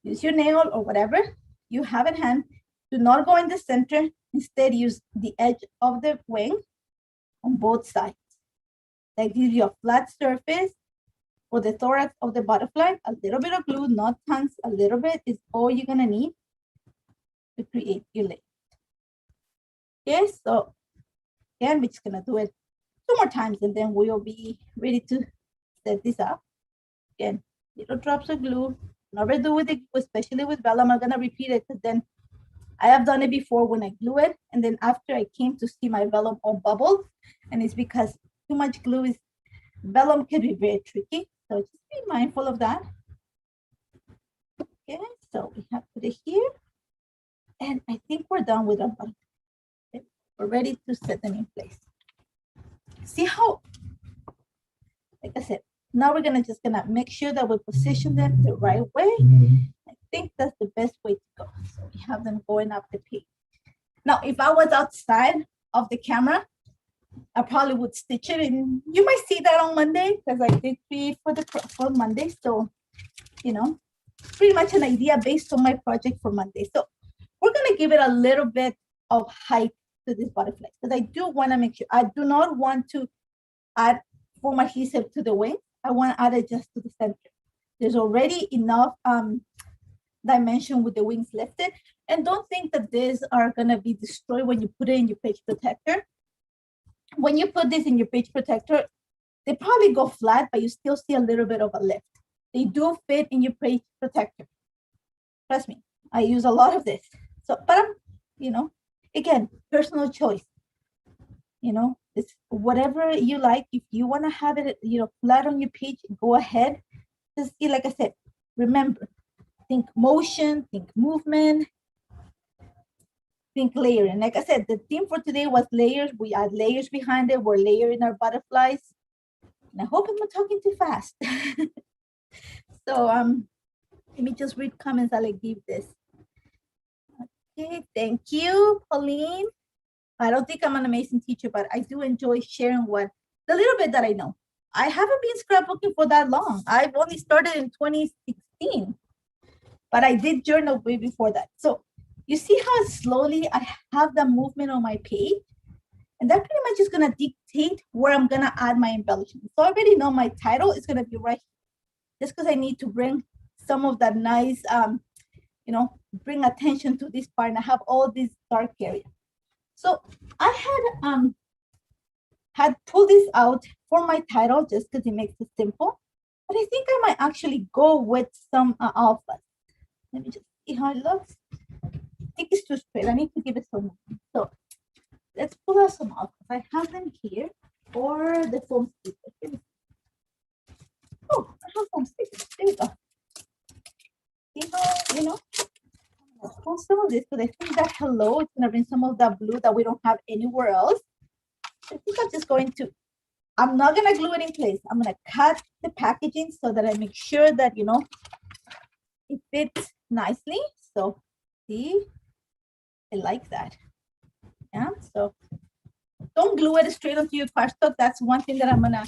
use your nail or whatever you have in hand. Do not go in the center. Instead, use the edge of the wing on both sides. That gives you a flat surface for the thorax of the butterfly. A little bit of glue, not tons, a little bit is all you're going to need to create your lace. Okay, so again, we're just going to do it 2 more times and then we'll be ready to set this up. Again, little drops of glue. Never do with it, especially with vellum. I'm going to repeat it because then I have done it before when I glue it. And then after I came to see my vellum all bubbled. And it's because too much glue is, vellum can be very tricky. So just be mindful of that. Okay, so we have put it here. And I think we're done with our butterfly. Okay, we're ready to set them in place. See how, like I said, now we're just gonna make sure that we position them the right way. I think that's the best way to go. So we have them going up the page. Now, if I was outside of the camera, I probably would stitch it, and you might see that on Monday because I did create for Monday. So, you know, pretty much an idea based on my project for Monday. So we're gonna give it a little bit of height to this butterfly because I do want to make sure I do not want to add foam adhesive to the wing. I want to add it just to the center. There's already enough dimension with the wings lifted. And don't think that these are going to be destroyed when you put it in your page protector. When you put this in your page protector, they probably go flat, but you still see a little bit of a lift. They do fit in your page protector. Trust me, I use a lot of this. So, but I'm, you know, again, personal choice. You know, It's whatever you like. If you want to have it, flat on your page, go ahead. Just like I said, remember, think motion, think movement, think layering. Like I said, the theme for today was layers. We add layers behind it. We're layering our butterflies. And I hope I'm not talking too fast. So let me just read comments that I give this. Okay, thank you, Pauline. I don't think I'm an amazing teacher, but I do enjoy sharing the little bit that I know. I haven't been scrapbooking for that long. I've only started in 2016, but I did journal way before that. So you see how slowly I have the movement on my page? And that pretty much is going to dictate where I'm going to add my embellishment. So I already know my title is going to be right here, just because I need to bring some of that nice, bring attention to this part. And I have all this dark area. So I had pulled this out for my title just because it makes it simple. But I think I might actually go with some alphas. Let me just see how it looks. I think it's too straight. I need to give it some movement. So let's pull out some alphas. I have them here, or the foam stickers. Oh, I have foam stickers. There we go. I'll pull some of this because I think that hello, it's going to bring some of that blue that we don't have anywhere else. I think I'm just going to, I'm not going to glue it in place. I'm going to cut the packaging so that I make sure that, it fits nicely. So see, I like that. Yeah, so don't glue it straight onto your cardstock. That's one thing that I'm going to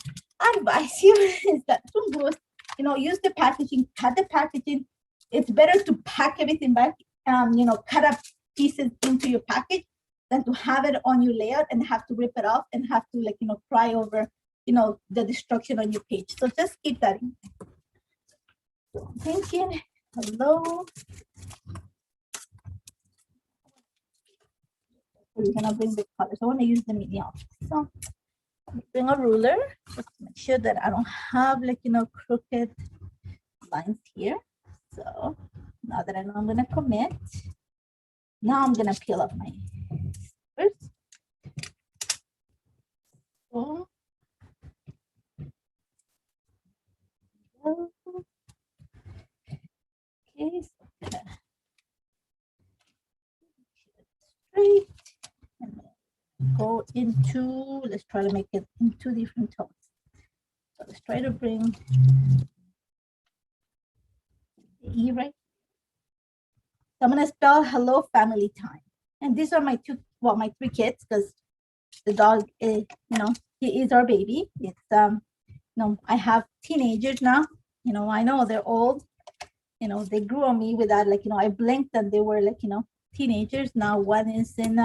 advise you is that don't glue it, use the packaging, cut the packaging. It's better to pack everything back, cut up pieces into your package than to have it on your layout and have to rip it off and have to cry over, the destruction on your page. So just keep that in. So I'm thinking, hello. We're gonna bring the colors. I want to use the medium. So bring a ruler just to make sure that I don't have crooked lines here. So now that I know I'm gonna commit, now I'm gonna peel up my stickers. So, okay, so straight and go into, let's try to make it in 2 different tones. So let's try to bring the E right. So I'm gonna spell hello family time. And these are my 3 kids, because the dog is, he is our baby. It's I have teenagers now. I know they're old. They grew on me with that. I blinked and they were teenagers. Now one is in.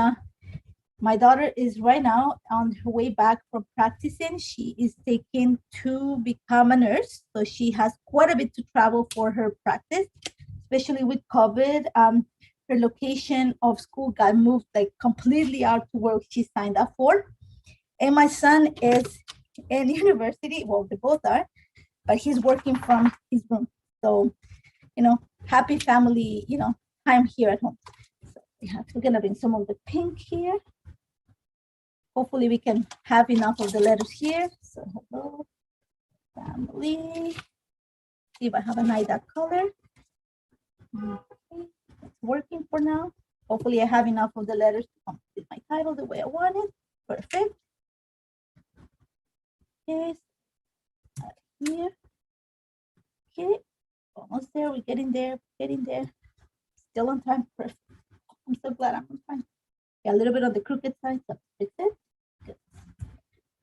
My daughter is right now on her way back from practicing. She is taking to become a nurse, so she has quite a bit to travel for her practice, especially with COVID. Her location of school got moved completely out to where she signed up for. And my son is in university. Well, they both are, but he's working from his room. So, happy family, time here at home. So we're gonna bring some of the pink here. Hopefully we can have enough of the letters here. So hello, family. See if I have an eye color. Okay, it's working for now. Hopefully I have enough of the letters to complete my title the way I want it. Perfect. Okay, here. Okay, almost there. We're getting there. Still on time. Perfect. I'm so glad I'm on time. Yeah, a little bit on the crooked side, so fix it. Good.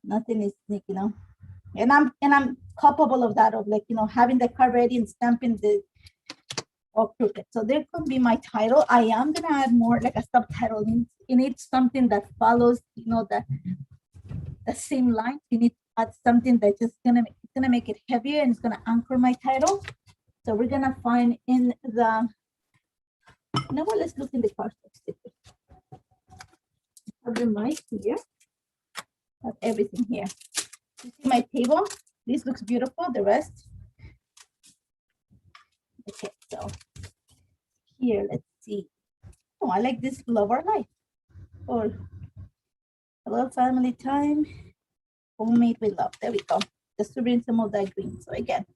Nothing is, and I'm capable of that, of having the card ready and stamping the or crooked. So there could be my title. I am gonna add more a subtitle. You need something that follows, the same line. You need to add something that's just gonna make it heavier and it's gonna anchor my title. So we're gonna find in the. Let's look in the cardstock stickers. Have them right here. Have everything here. You see my table? This looks beautiful. The rest. Okay, so here, let's see. Oh, I like this Love Our Life. Or Hello, family time. Homemade with love. There we go. Just to bring some of that green. So again,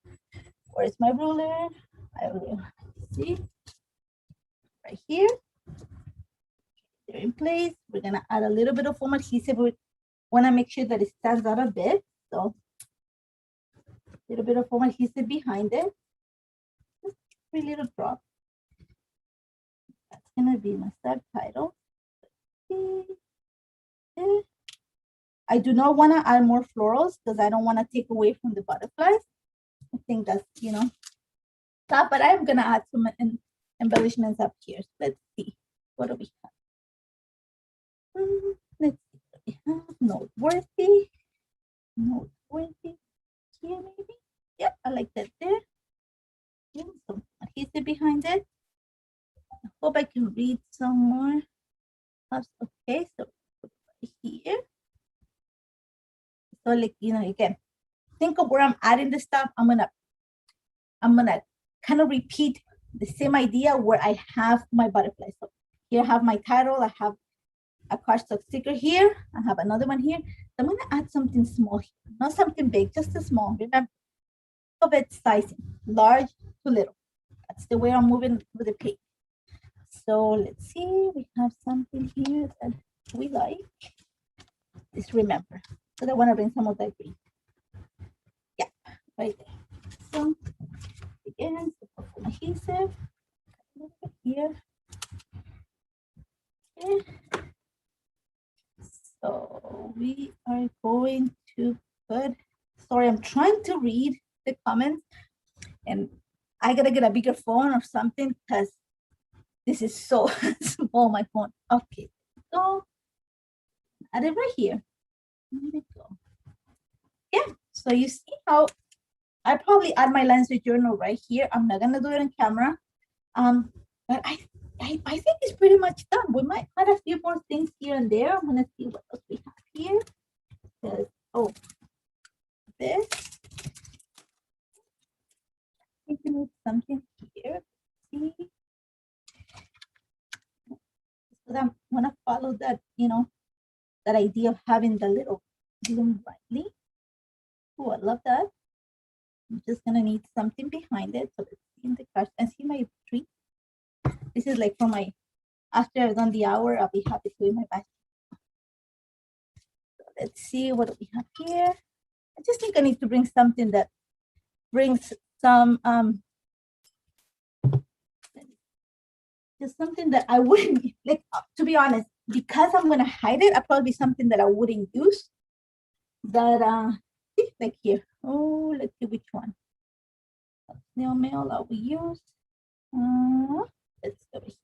where's my ruler? I will see right here. They're in place. We're gonna add a little bit of foam adhesive. We wanna make sure that it stands out a bit. So a little bit of foam adhesive behind it. Just 3 little drops. That's gonna be my subtitle. I do not want to add more florals because I don't want to take away from the butterflies. I think that's, tough, but I'm going to add some embellishments up here. So let's see. What do we have? Let's see what we have. Noteworthy. Noteworthy here maybe. Yep, I like that there. Some adhesive behind it. I hope I can read some more. Okay, so right here. So like, again, think of where I'm adding the stuff. I'm gonna kind of repeat the same idea where I have my butterfly. So here I have my title. I have a cardstock sticker here. I have another one here. So I'm gonna add something small here, not something big, just a small. Remember, of its sizing, large to little. That's the way I'm moving with the page. So let's see. We have something here that we like. Just remember. So I want to bring some of that green. Yeah, right there. So again, some adhesive here. Okay. So we are going to put, sorry, I'm trying to read the comments and I gotta get a bigger phone or something because this is so small, my phone. Okay, so add it right here. There we go. Yeah, so you see how I probably add my landscape journal right here. I'm not gonna do it on camera. But I think it's pretty much done. We might add a few more things here and there. I'm gonna see what else we have here. Oh, this. I think we need something here. See, so I want to follow that, that idea of having the little bloom brightly. Oh, I love that. I'm just gonna need something behind it. So let's see in the card and see my tree. This is like for my, after I've done the hour, I'll be happy to do my best. So let's see what we have here. I just think I need to bring something that brings some, just something that I wouldn't, like, to be honest, because I'm gonna hide it, I'll probably be something that I wouldn't use. That, like here. Oh, let's see which one. Snail mail that we use. Let's go here.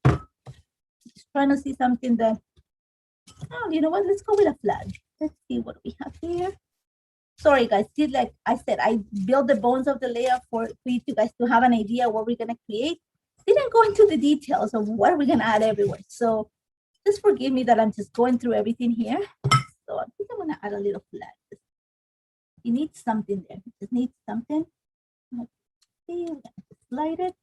Just trying to see something that, oh, you know what? Let's go with a flag. Let's see what we have here. Sorry, guys. See, like I said, I built the bones of the layout for you guys to have an idea what we're gonna create. Didn't go into the details of what we're gonna add everywhere. So just forgive me that I'm just going through everything here. So I think I'm gonna add a little flag. You need something there. You just need something. Let's see, we're gonna slide it.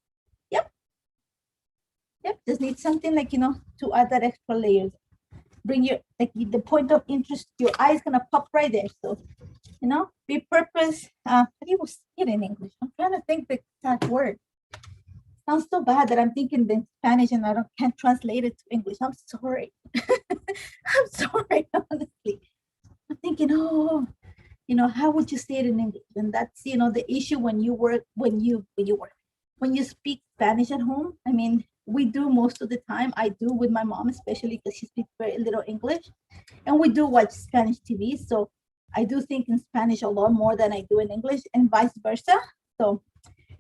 Yep, just need something like, to add that extra layers. Bring your, like the point of interest, your eye is gonna pop right there. So, be purpose. How do you say it in English? I'm trying to think the exact word. Sounds so bad that I'm thinking in Spanish and can't translate it to English. I'm sorry. I'm sorry, honestly. I'm thinking, how would you say it in English? And that's, the issue when you speak Spanish at home. I mean, we do most of the time. I do with my mom, especially because she speaks very little English. And we do watch Spanish TV. So I do think in Spanish a lot more than I do in English and vice versa. So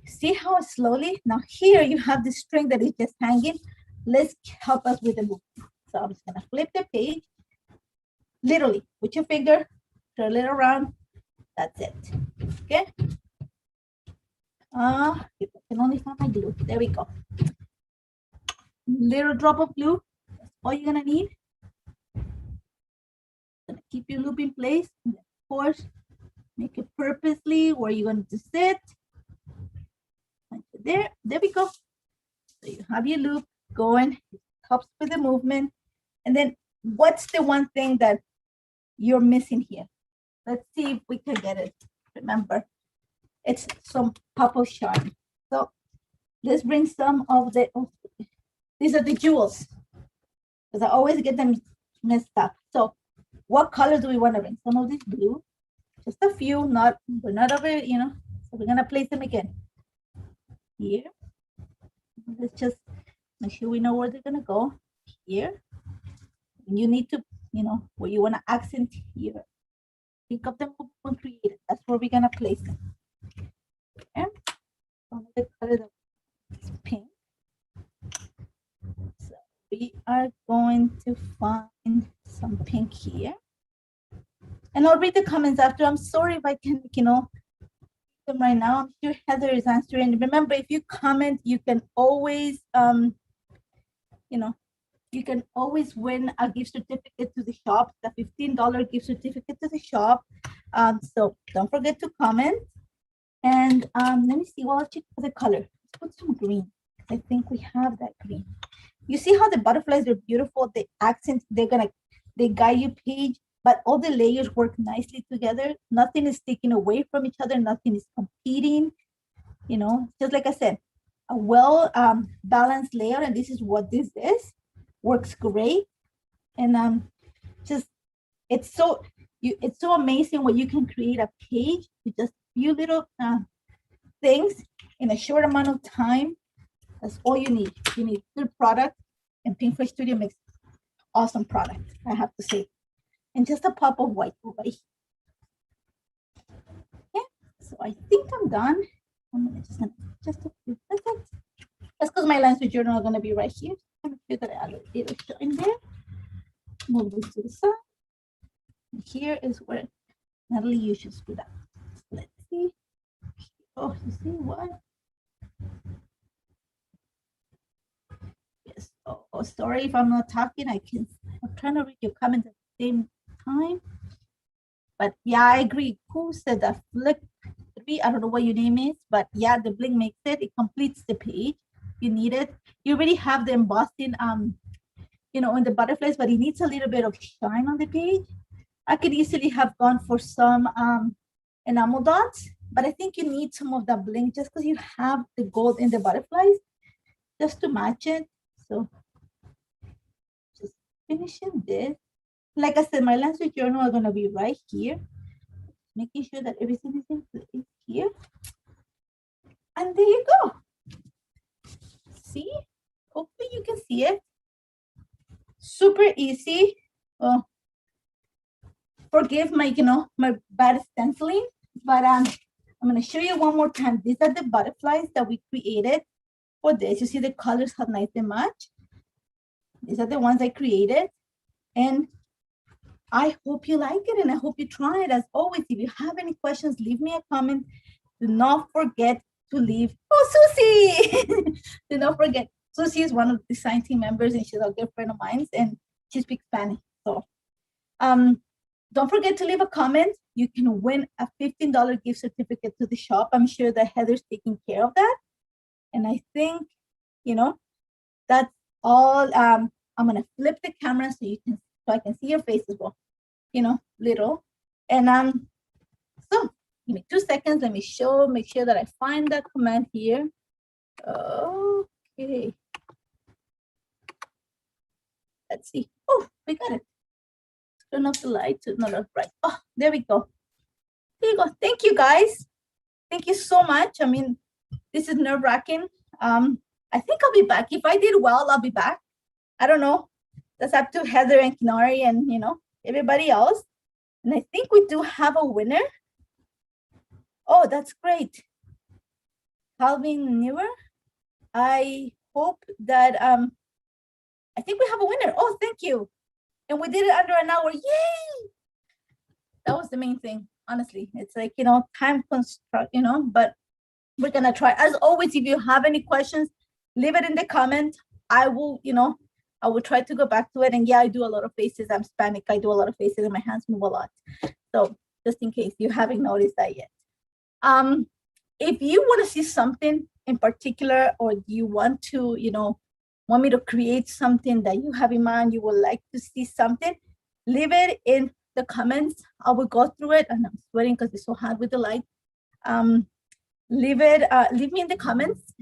see how slowly, now here you have the string that is just hanging. Let's help us with the movement. So I'm just gonna flip the page. Literally, with your finger, turn it around. That's it, okay? I can only find my glue. There we go. Little drop of glue. That's all you're gonna need. Gonna keep your loop in place. And of course, make it purposely where you're going to sit. There we go. So you have your loop going. It helps with the movement. And then what's the one thing that you're missing here. Let's see if we can get it. Remember, it's some pop of shine. So let's bring some of the, oh, these are the jewels, because I always get them messed up. So what colors do we want to bring? Some of these blue, just a few, we're not over, you know, so we're gonna place them again. Here, let's just make sure we know where they're gonna go. Here, you need to, you know, where you wanna accent here. Think of them when created. That's where we're gonna place them. Okay. Some of the color that is pink. So we are going to find some pink here. And I'll read the comments after. I'm sorry if I can, you know, them right now. I'm sure Heather is answering. Remember, if you comment, you can always, you know, you can always win a gift certificate to the shop, the $15 gift certificate to the shop. So don't forget to comment. And let me see, well, I'll check for the color. Let's put some green. I think we have that green. You see how the butterflies are beautiful? The accents, they guide you page, but all the layers work nicely together. Nothing is taken away from each other. Nothing is competing. You know, just like I said, a well balanced layout, and this is what this is. Works great. And just it's so amazing what you can create a page with just a few little things in a short amount of time. That's all you need. You need good product, and Pink Fresh Studio makes awesome product, I have to say. And just a pop of white over here. Okay, so I think I'm done. I'm just a few seconds. That's because my lines with journal are gonna be right here. I'm gonna make sure that I add a little in there. Move this to the side. And here is where Natalie, you should screw that. Let's see. Oh, you see what? Yes. Oh, sorry if I'm not talking. I'm trying to read your comments at the same time. But yeah, I agree. Who said that? Flick 3? I don't know what your name is, but yeah, the bling makes it. It completes the page. You need it. You already have the embossing, you know, on the butterflies, but it needs a little bit of shine on the page. I could easily have gone for some enamel dots, but I think you need some of that bling just because you have the gold in the butterflies, just to match it. So just finishing this. Like I said, my lines with journal are gonna be right here, making sure that everything is in place here. And there you go. See, hopefully you can see it. Super easy. Oh, forgive my, you know, my bad stenciling, but I'm gonna show you one more time. These are the butterflies that we created for this. You see the colors, how nice they match. These are the ones I created, and I hope you like it, and I hope you try it. As always, if you have any questions, leave me a comment. Do not forget to leave. Oh, Susie! Do not forget. Susie is one of the design team members, and she's a good friend of mine, and she speaks Spanish. So don't forget to leave a comment. You can win a $15 gift certificate to the shop. I'm sure that Heather's taking care of that. And I think, you know, that's all. I'm gonna flip the camera so I can see your face as well, you know, little. And so give me 2 seconds. Let me make sure that I find that command here. Okay. Let's see. Oh, we got it. Turn off the light to not right. Oh, there we go. There you go. Thank you, guys. Thank you so much. I mean, this is nerve-wracking. I think I'll be back. If I did well, I'll be back. I don't know. That's up to Heather and Kinari and, you know, everybody else. And I think we do have a winner. Oh, that's great. Calvin Newer. I hope that, I think we have a winner. Oh, thank you. And we did it under an hour. Yay! That was the main thing, honestly. It's like, you know, time construct, you know, but we're going to try. As always, if you have any questions, leave it in the comment. I will, you know, I will try to go back to it. And yeah, I do a lot of faces. I'm Hispanic. I do a lot of faces and my hands move a lot. So just in case you haven't noticed that yet. If you want to see something in particular, or you want to, you know, want me to create something that you have in mind, you would like to see something, leave it in the comments. I will go through it, and I'm sweating because it's so hot with the light. Leave me in the comments,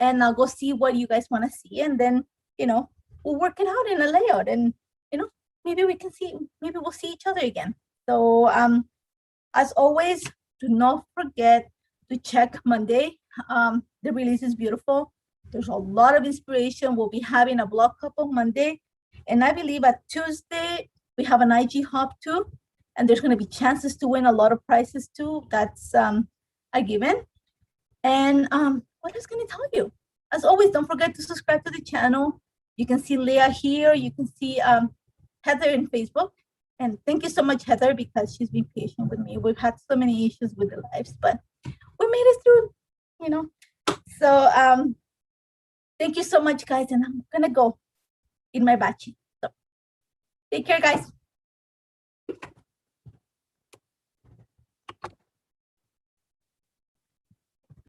and I'll go see what you guys want to see, and then we'll work it out in a layout, and maybe we'll see each other again. So as always, do not forget to check Monday. The release is beautiful. There's a lot of inspiration. We'll be having a blog cup on Monday, and I believe at Tuesday we have an IG hop too, and there's going to be chances to win a lot of prizes too. That's a given. And what I was going to tell you, as always, don't forget to subscribe to the channel. You can see Leah here. You can see Heather in Facebook. And thank you so much, Heather, because she's been patient with me. We've had so many issues with the lives, but we made it through, So thank you so much, guys. And I'm going to go eat my bachi. So take care, guys.